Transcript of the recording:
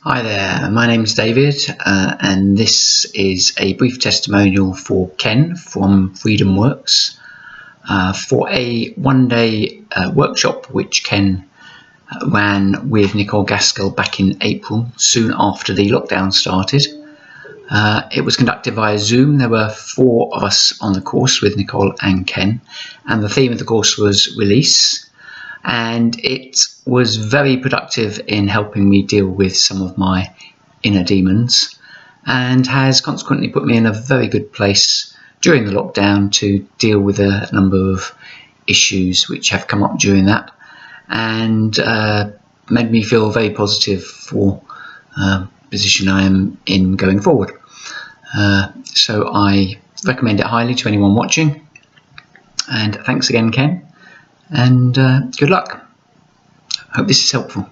Hi there, my name's David, and this is a brief testimonial for Ken from Freedom Works for a one-day workshop which Ken ran with Nicole Gaskell back in April, soon after the lockdown started. It was conducted via Zoom. There were 4 of us on the course with Nicole and Ken, and the theme of the course was release. And it was very productive in helping me deal with some of my inner demons, and has consequently put me in a very good place during the lockdown to deal with a number of issues which have come up during that, and made me feel very positive for the position I am in going forward. So I recommend it highly to anyone watching, and thanks again, Ken. And good luck. Hope this is helpful.